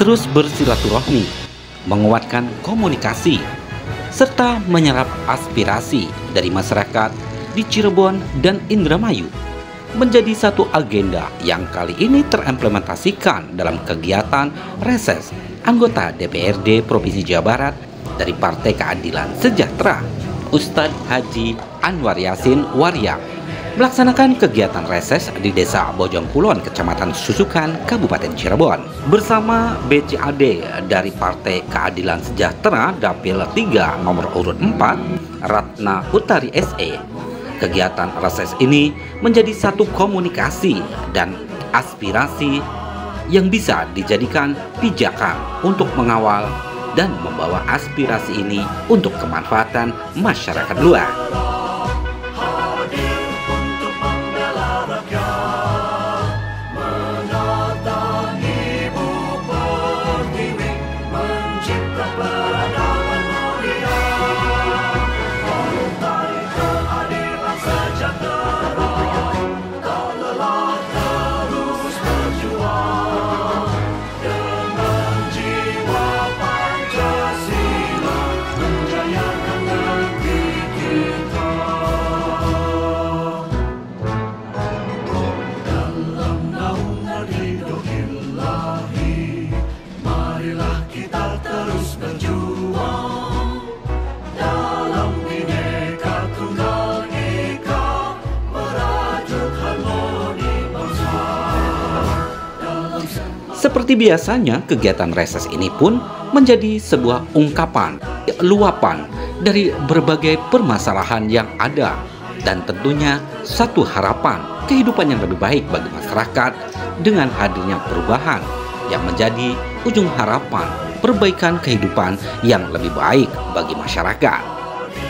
terus bersilaturahmi, menguatkan komunikasi, serta menyerap aspirasi dari masyarakat di Cirebon dan Indramayu menjadi satu agenda yang kali ini terimplementasikan dalam kegiatan reses anggota DPRD Provinsi Jawa Barat dari Partai Keadilan Sejahtera, Ustadz Haji Anwar Yasin Waryang, melaksanakan kegiatan reses di Desa Bojongkulon, Kecamatan Susukan, Kabupaten Cirebon. Bersama BCAD dari Partai Keadilan Sejahtera Dapil 3 nomor urut 4, Ratna Utari SE. Kegiatan reses ini menjadi satu komunikasi dan aspirasi yang bisa dijadikan pijakan untuk mengawal dan membawa aspirasi ini untuk kemanfaatan masyarakat luas. Seperti biasanya, kegiatan reses ini pun menjadi sebuah ungkapan, luapan dari berbagai permasalahan yang ada, dan tentunya satu harapan kehidupan yang lebih baik bagi masyarakat dengan hadirnya perubahan yang menjadi ujung harapan perbaikan kehidupan yang lebih baik bagi masyarakat.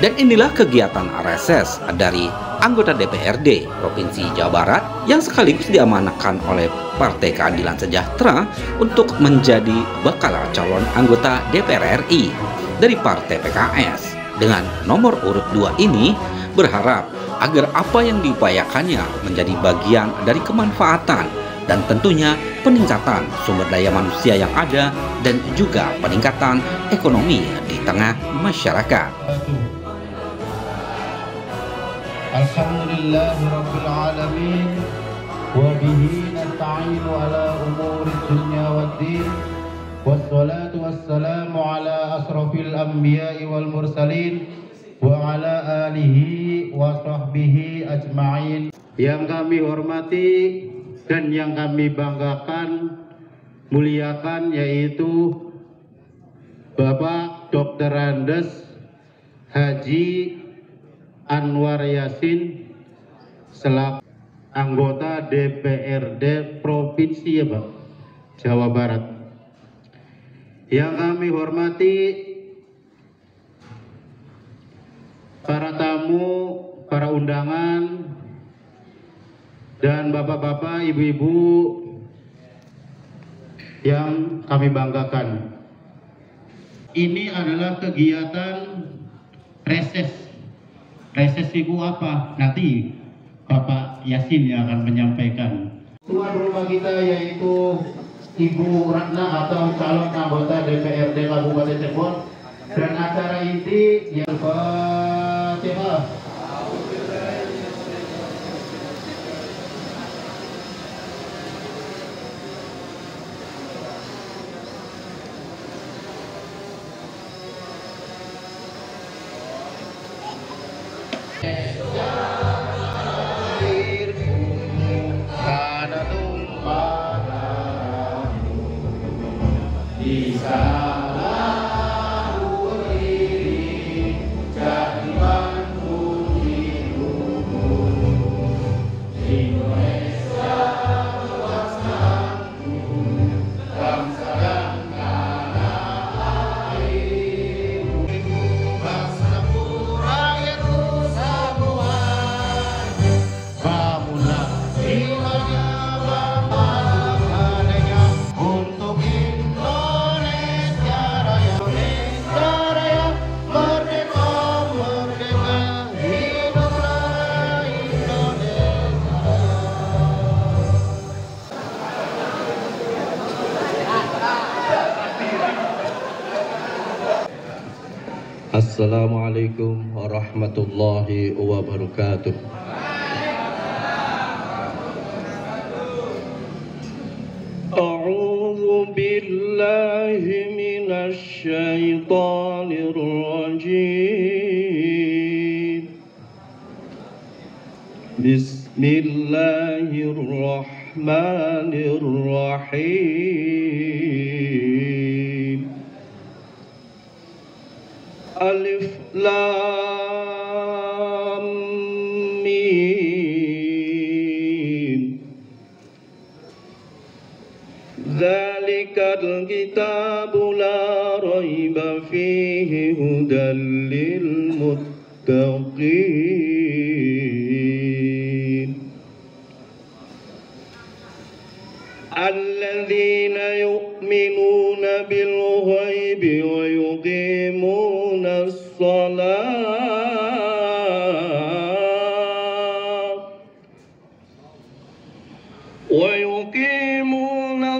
Dan inilah kegiatan reses dari anggota DPRD Provinsi Jawa Barat yang sekaligus diamanahkan oleh Partai Keadilan Sejahtera untuk menjadi bakal calon anggota DPR RI dari Partai PKS. Dengan nomor urut 2 ini berharap agar apa yang diupayakannya menjadi bagian dari kemanfaatan dan tentunya peningkatan sumber daya manusia yang ada dan juga peningkatan ekonomi di tengah masyarakat. Alhamdulillahirabbil alamin wa bihi nasta'inu ala umuri dunya waddin wassalatu wassalamu ala asrofil anbiya'i wal mursalin wa ala alihi wa sahbihi ajma'in. Yang kami hormati dan yang kami banggakan, muliakan, yaitu Bapak Dr. Andes Haji Anwar Yasin selaku anggota DPRD Provinsi Jawa Barat. Yang kami hormati para tamu, para undangan, dan bapak-bapak, ibu-ibu yang kami banggakan. Ini adalah kegiatan reses. Reses itu apa? Nanti Bapak Yasin yang akan menyampaikan. Tuan rumah kita yaitu Ibu Ratna atau calon anggota DPRD Kabupaten Cirebon, dan acara inti yang Fatihah. Assalamualaikum warahmatullahi wabarakatuh. A'udzu billahi minasy syaithanir rajim. Bismillahirrahmanirrahim. Alif Lam Mim. Dzalikal kitabu la raiba fihi hudal lil muttaqin. Alladzina yu'minuna bil ghaibi wa yuqimuna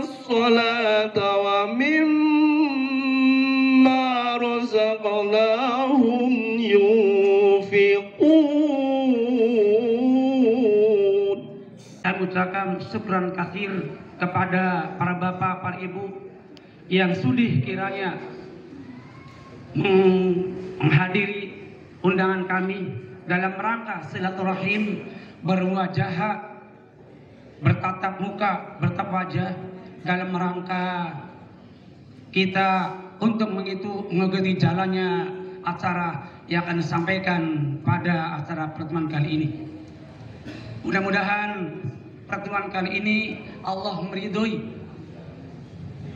as-salata wa mimma razaqnahum yunfiqun. Saya ucapkan syukran katsir kepada para bapak, para ibu yang sudih kiranya menghadiri undangan kami dalam rangka silaturahim berwajah, bertatap muka, bertatap wajah dalam rangka kita untuk mengikuti jalannya acara yang akan disampaikan pada acara pertemuan kali ini. Mudah-mudahan pertemuan kali ini Allah meridhoi,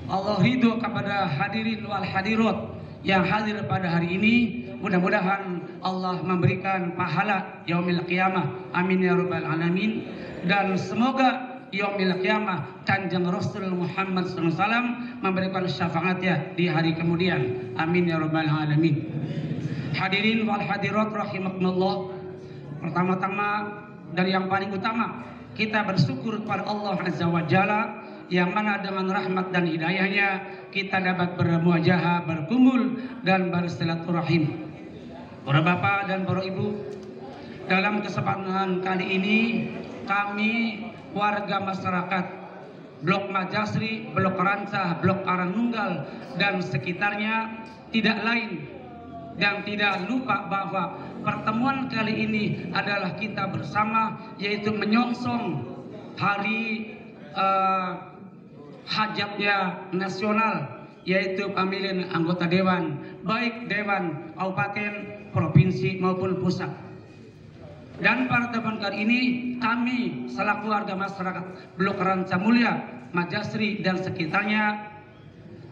Allah ridho kepada hadirin wal hadirat yang hadir pada hari ini. Mudah-mudahan Allah memberikan pahala yaumil qiyamah, amin ya rabbal alamin. Dan semoga yaumil qiyamah Kanjeng Rasul Muhammad SAW memberikan syafaatnya di hari kemudian, amin ya rabbal alamin. Hadirin wal hadirat rahimakumullah, pertama-tama dan yang paling utama kita bersyukur kepada Allah Azza wa Jalla yang mana dengan rahmat dan hidayahnya kita dapat bermuajahah, berkumpul dan bersilaturahim. Para bapak dan para ibu, dalam kesempatan kali ini kami warga masyarakat Blok Majasri, Blok Rancah, Blok Aranunggal dan sekitarnya tidak lain dan tidak lupa bahwa pertemuan kali ini adalah kita bersama, yaitu menyongsong hari hajatnya nasional, yaitu pemilihan anggota dewan, baik dewan kabupaten, provinsi maupun pusat. Dan pada teman kali ini kami selaku warga masyarakat Blok Rancah Mulia, Majasri dan sekitarnya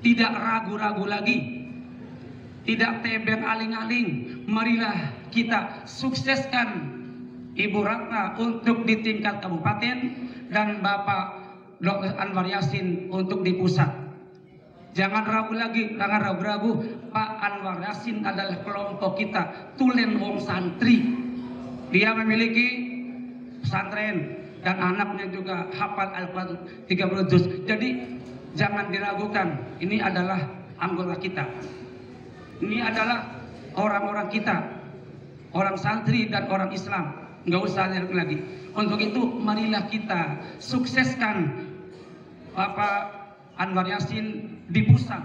tidak ragu-ragu lagi, tidak tebeng aling-aling. Marilah kita sukseskan Ibu Ratna untuk di tingkat kabupaten dan Bapak Dr. Anwar Yasin untuk di pusat. Jangan ragu lagi, jangan ragu-ragu. Pak Anwar Yasin adalah kelompok kita, Tulen Wong Santri. Dia memiliki pesantren dan anaknya juga hafal Al-Quran 30 juz. Jadi jangan diragukan, ini adalah anggota kita. Ini adalah orang-orang kita, orang santri dan orang Islam. Nggak usah lihat lagi. Untuk itu marilah kita sukseskan Bapak Anwar Yasin di pusat,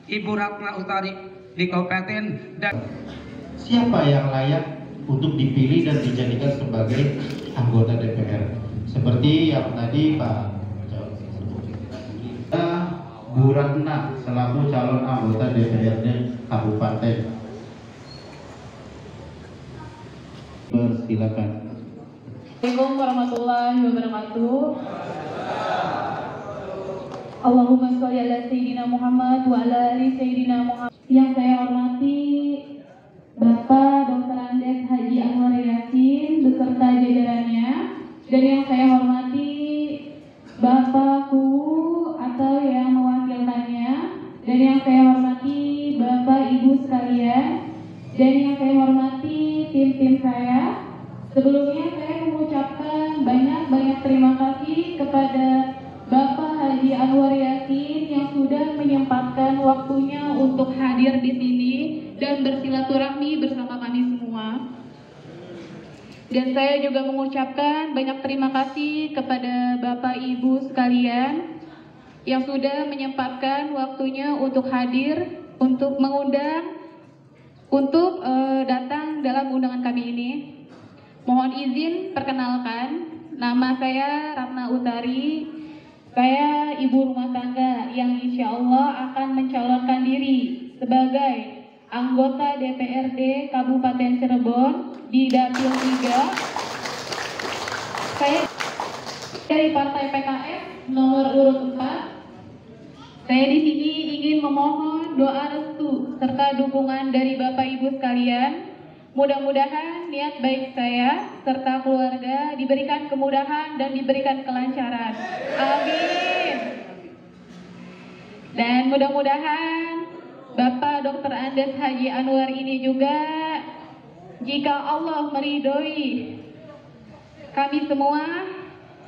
Ibu Ratna Utari di kabupaten. Dan siapa yang layak untuk dipilih dan dijadikan sebagai anggota DPR? Seperti yang tadi Pak Bu Ratna selaku calon anggota DPRD Kabupaten. Persilakan. Assalamualaikum warahmatullahi wabarakatuh. Allahumma sholli ala Sayyidina Muhammad wa ala ali Sayyidina Muhammad. Yang saya hormati Bapak Dr. Andes Haji Anwar Yasin beserta jajarannya, dan yang saya hormati Bapakku atau yang mewakilkannya, dan yang saya hormati Bapak Ibu sekalian, dan yang saya hormati tim-tim saya. Sebelumnya saya mengucapkan banyak terima kasih kepada Bapak Haji Anwar Yasin yang sudah menyempatkan waktunya untuk hadir di sini dan bersilaturahmi bersama kami semua. Dan saya juga mengucapkan banyak terima kasih kepada Bapak Ibu sekalian yang sudah menyempatkan waktunya untuk hadir, untuk mengundang, untuk datang dalam undangan kami ini. Mohon izin perkenalkan, nama saya Ratna Utari. Saya ibu rumah tangga yang insya Allah akan mencalonkan diri sebagai anggota DPRD Kabupaten Cirebon di Dapil 3. Saya dari Partai PKS nomor urut 4. Saya di sini ingin memohon doa restu serta dukungan dari Bapak Ibu sekalian. Mudah-mudahan niat baik saya serta keluarga diberikan kemudahan dan diberikan kelancaran. Amin. Dan mudah-mudahan Bapak Dr. Andes Haji Anwar ini juga, jika Allah meridhoi kami semua,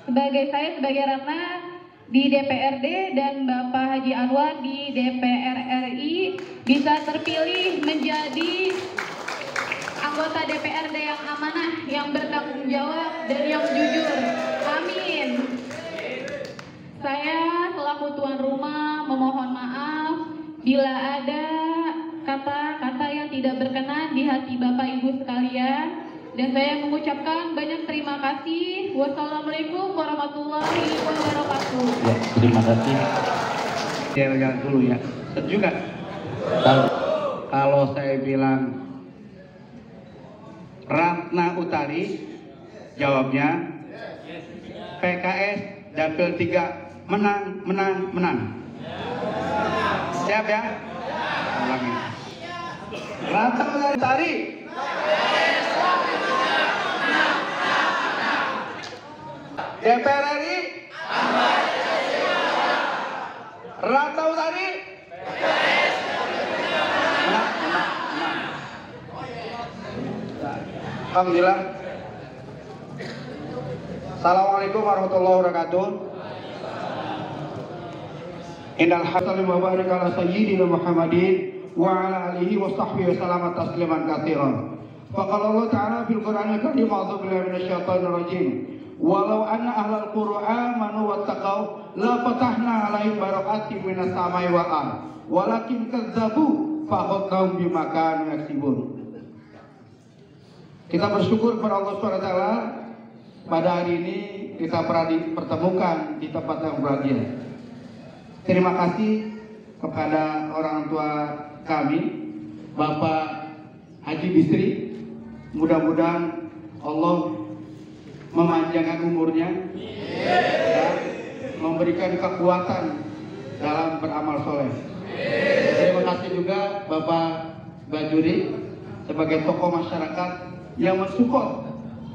saya sebagai Ratna di DPRD dan Bapak Haji Anwar di DPR RI bisa terpilih menjadi anggota DPRD yang amanah, yang bertanggung jawab dan yang jujur. Amin. Saya selaku tuan rumah memohon maaf bila ada kata-kata yang tidak berkenan di hati Bapak Ibu sekalian. Dan saya mengucapkan banyak terima kasih. Wassalamualaikum warahmatullahi wabarakatuh. Ya, terima kasih. Jangan dulu ya. Juga kalau saya bilang Ratna Utari, jawabnya PKS Dapil 3 menang, menang, menang. Siap ya? Ulangi. Ratna Utari. DPR RI. Ratna Utari. Menang, menang, menang. Alhamdulillah. Assalamualaikum warahmatullahi wabarakatuh. Innal hamdalillah wa barik ala sayyidina Muhammadin wa ala alihi wa sahbihi wa sallam tasliman katsiran. Fa qala Allah ta'ala fil Qur'anil karim a'udzu billahi minasyaitonir rajim. Walau anna ahlal qur'an amanu wattaqau la fatahna 'alaihim barakatin minas samai wal ardh walakin kadzdzabu fa akhadnahum bima kanu yaksibun. Kita bersyukur kepada Allah SWT pada hari ini kita pernah dipertemukan di tempat yang berbahagia. Terima kasih kepada orang tua kami, Bapak Haji Bisri. Mudah-mudahan Allah memanjangkan umurnya dan memberikan kekuatan dalam beramal soleh. Terima kasih juga Bapak Bajuri sebagai tokoh masyarakat yang mensupport,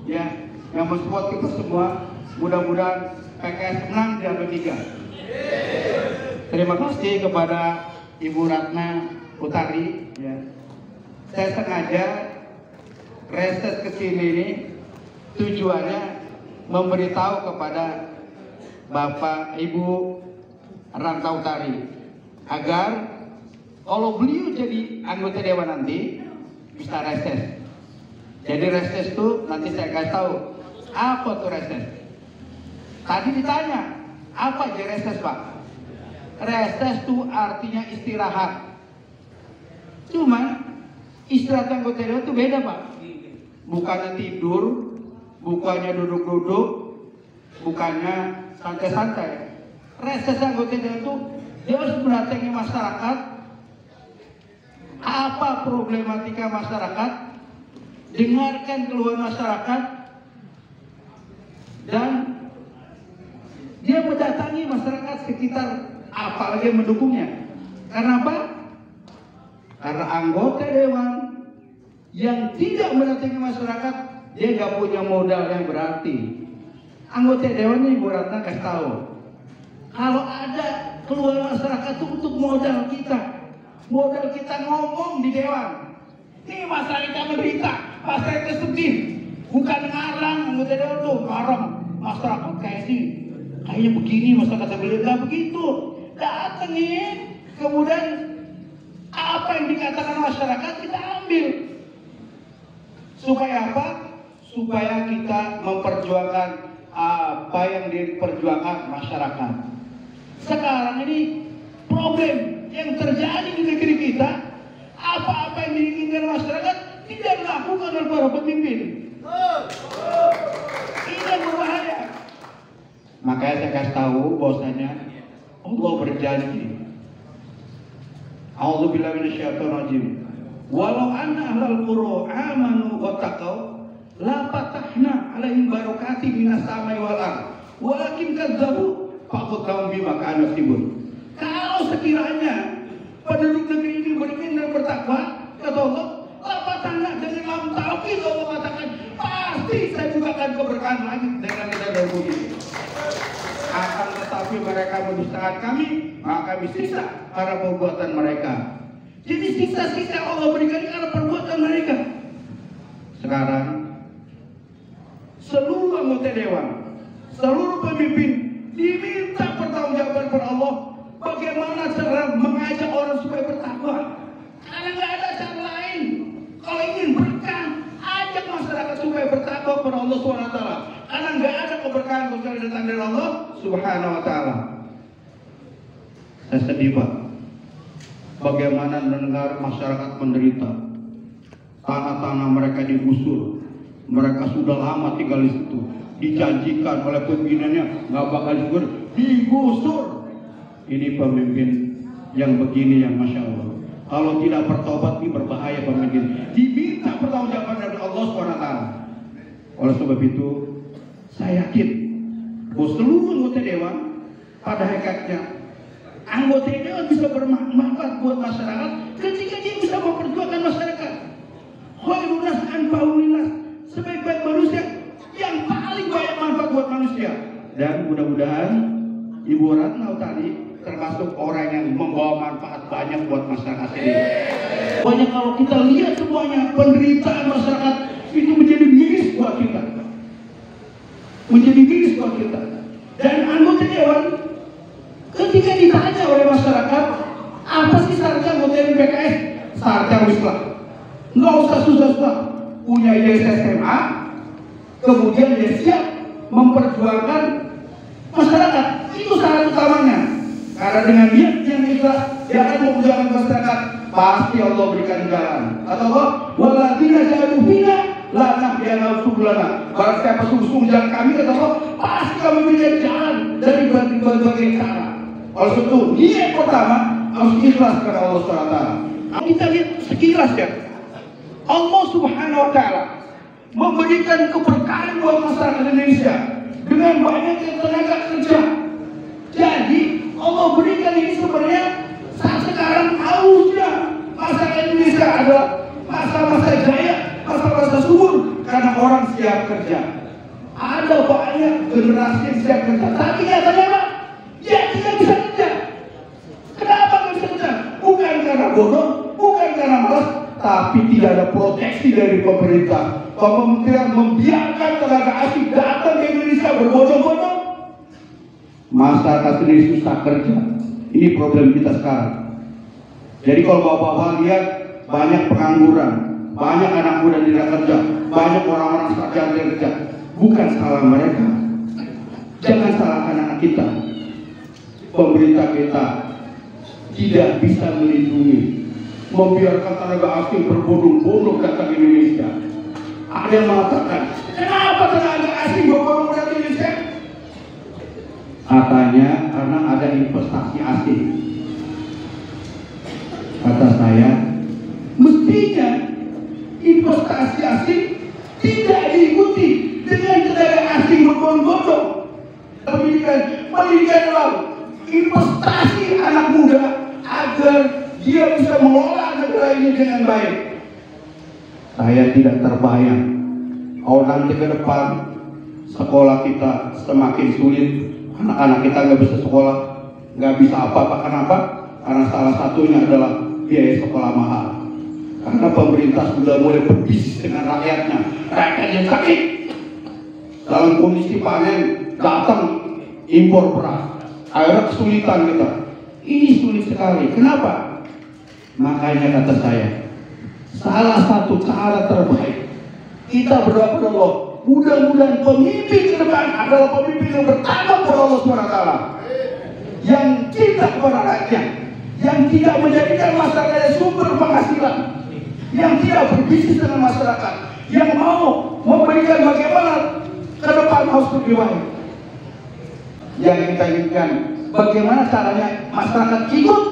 ya, yang mensupport kita semua. Mudah-mudahan PKS menang di Dapil 3. Terima kasih kepada Ibu Ratna Utari. Ya. Saya sengaja reses ke sini ini tujuannya memberitahu kepada Bapak Ibu Ratna Utari agar kalau beliau jadi anggota dewan nanti bisa reses. Jadi reses itu nanti saya kasih tahu apa tuh reses. Tadi ditanya apa aja reses Pak? Reses itu artinya istirahat. Cuman istirahat anggota dewan itu beda Pak. Bukannya tidur, bukannya duduk-duduk, bukannya santai-santai. Reses anggota dewan itu dia harus mendatangi masyarakat. Apa problematika masyarakat? Dengarkan keluhan masyarakat dan dia mendatangi masyarakat sekitar, apalagi yang mendukungnya. Karena apa? Karena anggota dewan yang tidak mendatangi masyarakat, dia nggak punya modal yang berarti. Anggota dewan ini Bu Ratna kasih tahu, kalau ada keluhan masyarakat itu untuk modal kita ngomong di dewan. Ini masalah kita menderita, masalah kita sedih, bukan ngarang anggota dewan tuh ngarang masyarakat kayak ini. Kayaknya begini masyarakat beliau, nggak begitu. Datengin, kemudian Apa yang dikatakan masyarakat kita ambil. Supaya apa? Supaya kita memperjuangkan apa yang diperjuangkan masyarakat. Sekarang ini problem yang terjadi di negeri kita, apa-apa yang diinginkan masyarakat tidak dilakukan oleh para pemimpin. Ini yang berbahaya. Makanya saya kasih tahu bahwasanya Allah berjanji. A'udzubillahi minasyaitonirrajim. Walau anna ahlal qura amanu wa taqaw la fatahna 'alaihim barakatin minas samai wal ardh. Walakin kadzabu faqad bima kanu yaksibun. Kalau sekiranya penduduk negeri ini beriman dan bertakwa, kata Allah, la fatahna dengan lam ta'wil, Allah katakan pasti saya juga akan keberkahan langit dengan kita dan bumi. Akan tetapi mereka mendustakan kami, maka kami siksa karena perbuatan mereka. Jadi siksa-siksa yang Allah berikan karena perbuatan mereka. Sekarang seluruh anggota dewan, seluruh pemimpin diminta pertanggungjawaban kepada Allah. Bagaimana cara mengajak orang supaya bertakwa? Karena nggak ada cara lain. Kalau ingin berkah, ajak masyarakat supaya bertakwa kepada Allah SWT. Karena nggak ada keberkahan kecuali datang dari Allah Subhanahu Wa Taala. Saya sedih, Pak. Bagaimana mendengar masyarakat menderita, tanah-tanah mereka digusur, mereka sudah lama tinggal di situ, dijanjikan oleh pimpinannya nggak bakal digusur. Ini pemimpin yang begini yang Masya Allah. Kalau tidak bertobat ini berbahaya pemimpin. Diminta pertanggungjawaban dari Allah SWT. Oleh sebab itu, saya yakin bahwa seluruh anggota dewan pada hakikatnya anggota dewan bisa bermanfaat buat masyarakat ketika dia bisa memperjuangkan masyarakat. Khairun nas anfa'un nas, sebaik-baik manusia yang paling banyak manfaat buat manusia. Dan mudah-mudahan Ibu Ratna tadi termasuk orang yang membawa manfaat banyak buat masyarakat ini. Banyak kalau kita lihat semuanya penderitaan masyarakat itu menjadi miris buat kita, menjadi miris buat kita. Dan anggota dewan ketika ditanya oleh masyarakat, apa sih syaratnya anggota dewan PKS? Syaratnya Islam. Nggak usah susah-susah, punya ijazah SMA, kemudian dia siap memperjuangkan masyarakat. Itu syarat utamanya. Karena dengan niat yang ikhlas, dia akan memperjuangkan masyarakat. Pasti Allah berikan jalan. Kata Allah, walladzina jahadu fina la nahdiyannahum subulana. Barang siapa sungguh-sungguh jalan kami, kata Allah, pasti kami berikan jalan dari berbagai cara. Oleh itu, niat pertama harus ikhlas kepada Allah SWT. Kita lihat sekilas ya, Allah Subhanahu Wa Taala memberikan keberkahan buat masyarakat Indonesia dengan banyaknya tenaga kerja. Jadi Allah berikan ini sebenarnya saat sekarang harusnya masyarakat Indonesia adalah masa-masa jaya, masa-masa subur karena orang siap kerja. Ada banyak generasi yang siap kerja, tapi nyatanya Pak, ya tidak bisa kerja. Kenapa nggak bisa kerja? Bukan karena bodoh, bukan karena malas, tapi tidak ada proteksi dari pemerintah. Pemerintah membiarkan tenaga asing datang ke Indonesia berbondong-bondong. Masyarakat ini susah kerja. Ini problem kita sekarang. Jadi kalau bapak-bapak lihat banyak pengangguran, banyak anak muda tidak kerja, banyak orang-orang sarjana tidak kerja. Bukan salah mereka. Jangan salahkan anak kita. Pemerintah kita tidak bisa melindungi, membiarkan tenaga asing berbondong-bondong datang ke Indonesia. Ada yang mengatakan, kenapa tenaga asing berbondong datang ke Indonesia? Katanya karena ada investasi asing. Kata saya, mestinya investasi asing tidak diikuti dengan tenaga asing berbondong-bondong. Pendidikan lalu, investasi anak muda agar dia bisa mengelola negara ini dengan baik. Saya tidak terbayang kalau nanti ke depan sekolah kita semakin sulit, anak-anak kita nggak bisa sekolah, nggak bisa apa-apa. Kenapa? Karena salah satunya adalah biaya sekolah mahal. Karena pemerintah sudah mulai berbisnis dengan rakyatnya. Rakyatnya sakit. Dalam kondisi panen datang impor beras, akhirnya kesulitan kita. Ini sulit sekali. Kenapa? Makanya kata saya, salah satu cara terbaik kita berdoa kepada Allah, mudah-mudahan pemimpin ke depan adalah pemimpin yang bertakwa kepada Allah SWT, yang cinta kepada rakyat, yang tidak menjadikan masyarakatnya sumber penghasilan, yang tidak berbisnis dengan masyarakat, yang mau memberikan bagaimana ke depan harus lebih baik. Yang kita inginkan, bagaimana caranya masyarakat ikut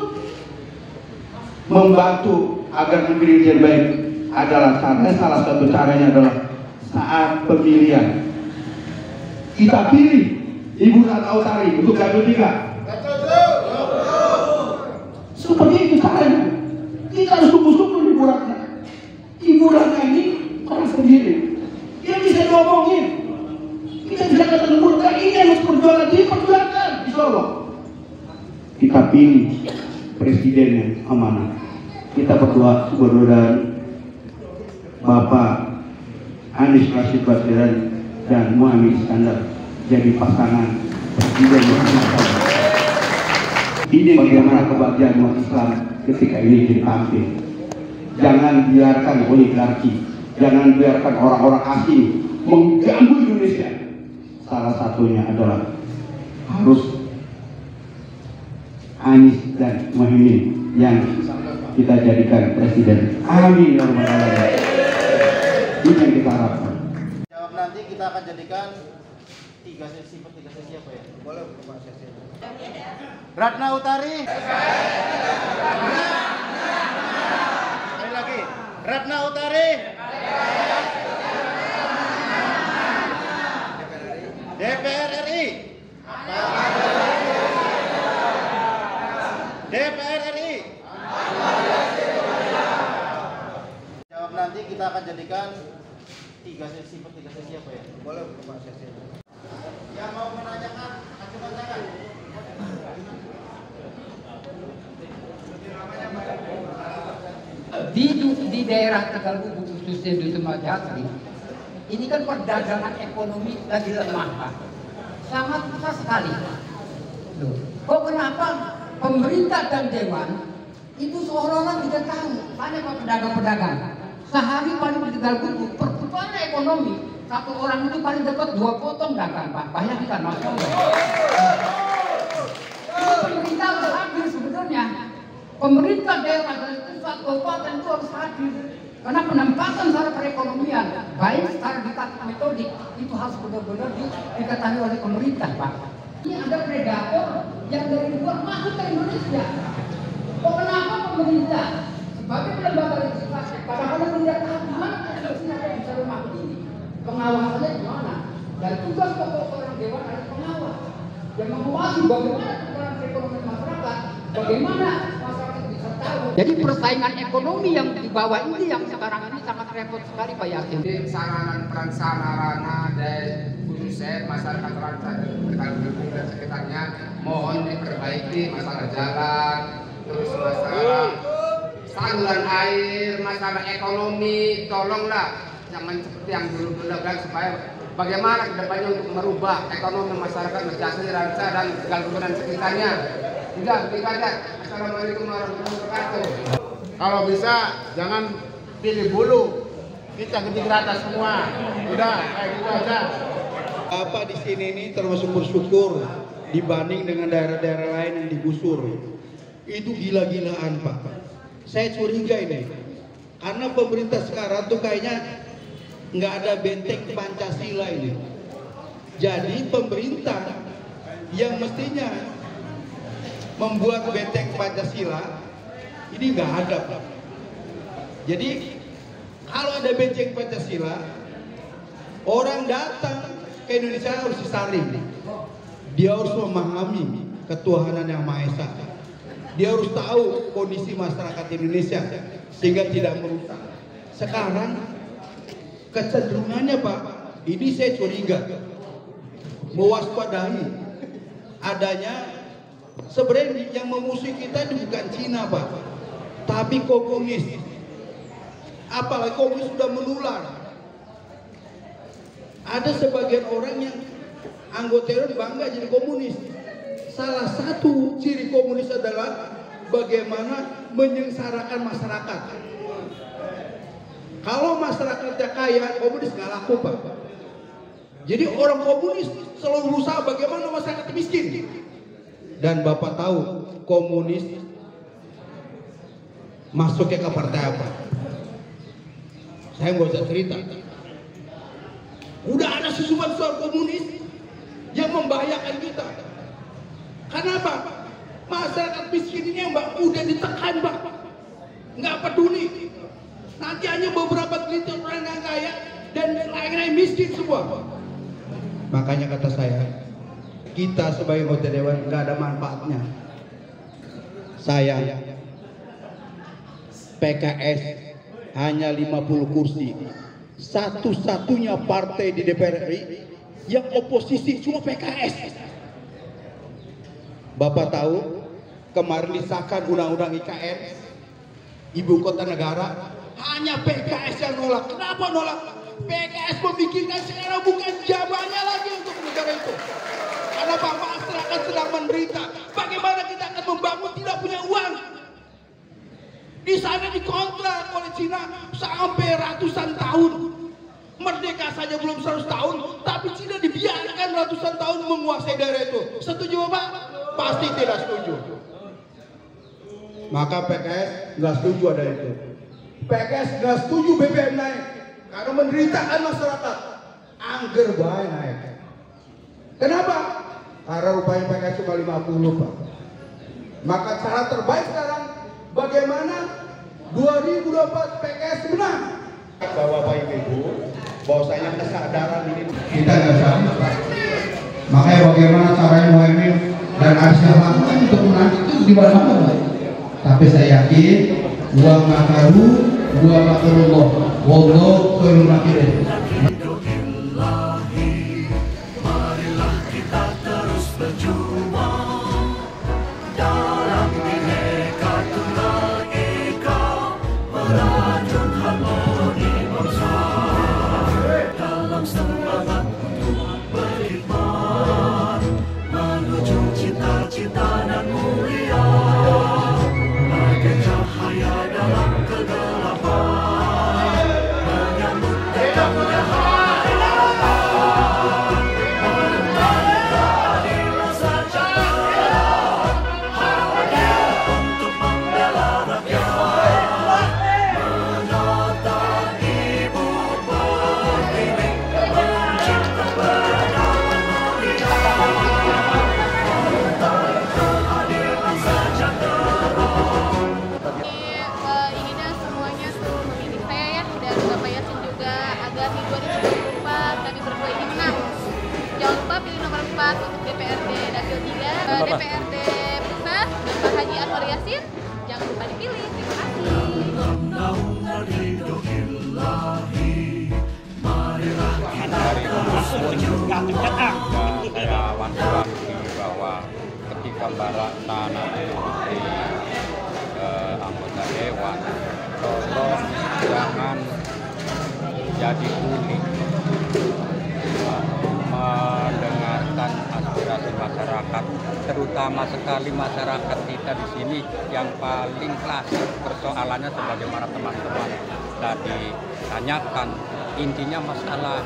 membantu agar negeri menjadi baik adalah caranya, salah satu caranya adalah saat pemilihan kita pilih Ibu Ratna Utari untuk Gardu 3. Seperti itu caranya. Kita harus sungguh-sungguh Ibu Ratna. Ibu Ratna ini orang sendiri, dia bisa diomongin, kita bisa katakan Ibu Ratna ini harus perjuangan, diperjuangkan, insya Allah. Kita pilih presiden yang amanah. Kita berdoa mudah-mudahan Bapak Anies Rashid Baswedan dan Muhammad Iskandar jadi pasangan presiden yang amanah. Ini bagaimana kebahagiaan umat Islam ketika ini ditampil. Jangan biarkan oligarki, jangan biarkan orang-orang asing mengganggu Indonesia. Salah satunya adalah harus Anies dan Muhaimin yang kita jadikan presiden. Amin ya rabbal alamin. Ini yang kita harapkan. Jawab nanti kita akan jadikan 3 sesi apa ya? Boleh Pak sesi. Ratna Utari. Sekali lagi. Ratna Utari. DPR RI. DPR RI. Jawab nanti kita akan jadikan 3 sesi apa ya? Boleh Pak sesi. Yang mau menanyakan, ajukan tangan. Di daerah Tegal Kubu khususnya di Tumajati, ini kan perdagangan ekonomi lagi lemah, Pak. Sangat susah sekali. Loh, kok kenapa pemerintah dan dewan itu seolah-olah tidak tahu? Tanya Pak pedagang-pedagang. Sehari paling di Tegal Kubu perputaran ekonomi, satu orang itu paling dapat 2 potong dagang, Pak. Bayangkan Mas. Itu pemerintah harus hadir sebenarnya. Pemerintah daerah dan pusat kabupaten itu harus hadir. Karena penempatan secara perekonomian, baik secara dikatakan metodik, itu harus benar-benar diketahui oleh pemerintah, Pak. Ini ada predator yang dari luar masuk ke Indonesia. Kok kenapa pemerintah sebagai lembaga legislatif kadang-kadang tidak tahu gimana konstruksinya bisa rumah ini? Pengawasannya gimana? Dan tugas pokok orang dewan adalah pengawas yang mengawasi bagaimana perkembangan perekonomian masyarakat, bagaimana masyarakat bisa tahu. Jadi persaingan ekonomi yang di bawah ini yang sekarang ini sangat repot sekali Pak Yasin. Jadi sarana prasarana dan khususnya masyarakat Tegal Kubu dan sekitarnya mohon diperbaiki masalah jalan, terus masalah saluran air, masalah ekonomi, tolonglah jangan seperti yang dulu-dulu supaya bagaimana kedepannya untuk merubah ekonomi masyarakat Mejasi, Ranca dan Tegal Kubu dan sekitarnya. Tidak, begitu aja. Assalamualaikum warahmatullahi wabarakatuh. Kalau bisa jangan pilih bulu, kita gede rata semua. Udah kayak gitu aja. Bapak di sini ini termasuk bersyukur dibanding dengan daerah-daerah lain yang digusur. Itu gila-gilaan Pak. Saya curiga ini, karena pemerintah sekarang tuh kayaknya nggak ada benteng Pancasila ini. Jadi pemerintah yang mestinya membuat benteng Pancasila ini nggak ada Pak. Jadi kalau ada benteng Pancasila, orang datang ke Indonesia harus disaring. Dia harus memahami ketuhanan yang Maha Esa. Dia harus tahu kondisi masyarakat Indonesia sehingga tidak merusak. Sekarang kecenderungannya Pak, ini saya curiga mewaspadai adanya sebenarnya yang memusuhi kita itu bukan Cina Pak, tapi komunis. Apalagi komunis sudah menular. Ada sebagian orang yang anggota bangga jadi komunis. Salah satu ciri komunis adalah bagaimana menyengsarakan masyarakat. Kalau masyarakatnya kaya, komunis nggak laku, Pak. Jadi orang komunis selalu berusaha bagaimana masyarakat miskin. Dan Bapak tahu komunis masuknya ke partai apa? Saya nggak usah cerita. Udah ada susupan soal komunis yang membahayakan kita. Kenapa? Masyarakat miskin ini yang udah ditekan, Pak. Nggak peduli. Nanti hanya beberapa gelintir orang yang kaya dan lain-lain miskin semua. Makanya kata saya, kita sebagai anggota dewan nggak ada manfaatnya. Saya PKS hanya 50 kursi, satu-satunya partai di DPR RI yang oposisi cuma PKS. Bapak tahu kemarin disahkan undang-undang IKN ibu kota negara, hanya PKS yang nolak. Kenapa nolak? PKS memikirkan sekarang bukan zamannya lagi untuk negara itu. Karena Pak masyarakat sedang menderita. Bagaimana kita akan membangun tidak punya uang? Di sana dikontrak oleh Cina sampai ratusan tahun. Merdeka saja belum 100 tahun, tapi Cina dibiarkan ratusan tahun menguasai daerah itu. Setuju Bapak? Pasti tidak setuju. Maka PKS nggak setuju ada itu. PKS nggak setuju BBM naik karena menderitakan masyarakat. Angger bae naik. Kenapa? Karena rupanya PKS cuma 50, Pak. Maka cara terbaik sekarang bagaimana 2024 PKS menang. Bapak Ibu, bahwasanya kesadaran ini kita nggak sama. Makanya bagaimana caranya Muhaimin dan Arsyad lakukan untuk menang itu di mana-mana. Tapi saya yakin wa makaru wa makarullah wallahu khairul makirin. Marilah kita terus berjuang dalam Bhinneka Tunggal Ika, merajut harmoni bangsa dalam semangat untuk berkhidmat menuju cita-cita dan mulia. Cahaya dalam kegelapan menyambut datangnya hari harapan, menentang keadilan sejahtera, hadir untuk membela rakyat, menata ibu pertiwi, mencipta peradaban mulia, menentang keadilan sejahtera. Jangan lupa pilih nomor 4 untuk DPRD Dapil 3, DPRD Pusat, Bapak Haji Anwar Yassin. Jangan lupa dipilih. Terima kasih. Saya wanti-wanti bahwa ketika Mbak Ratna nanti anggota dewan, tolong jangan jadi kulit mendengarkan aspirasi masyarakat, terutama sekali masyarakat kita di sini yang paling klasik persoalannya sebagaimana teman-teman tadi tanyakan, intinya masalah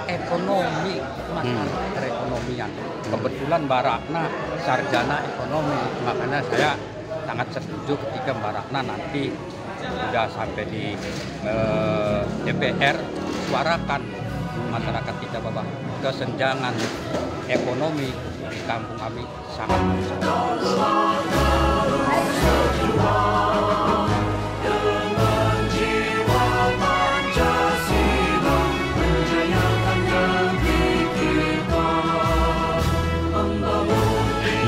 ekonomi, masalah perekonomian. Kebetulan Mbak Ratna sarjana ekonomi, makanya saya sangat setuju ketika Mbak Ratna nanti sudah sampai di DPR, suarakan masyarakat kita bahwa kesenjangan ekonomi di kampung kami sangat besar.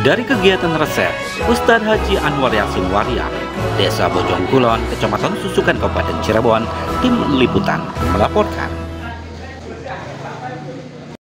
Dari kegiatan reses, Ustadz Haji Anwar Yassin Waria, Desa Bojong Kulon, Kecamatan Susukan, Kabupaten Cirebon, tim liputan melaporkan.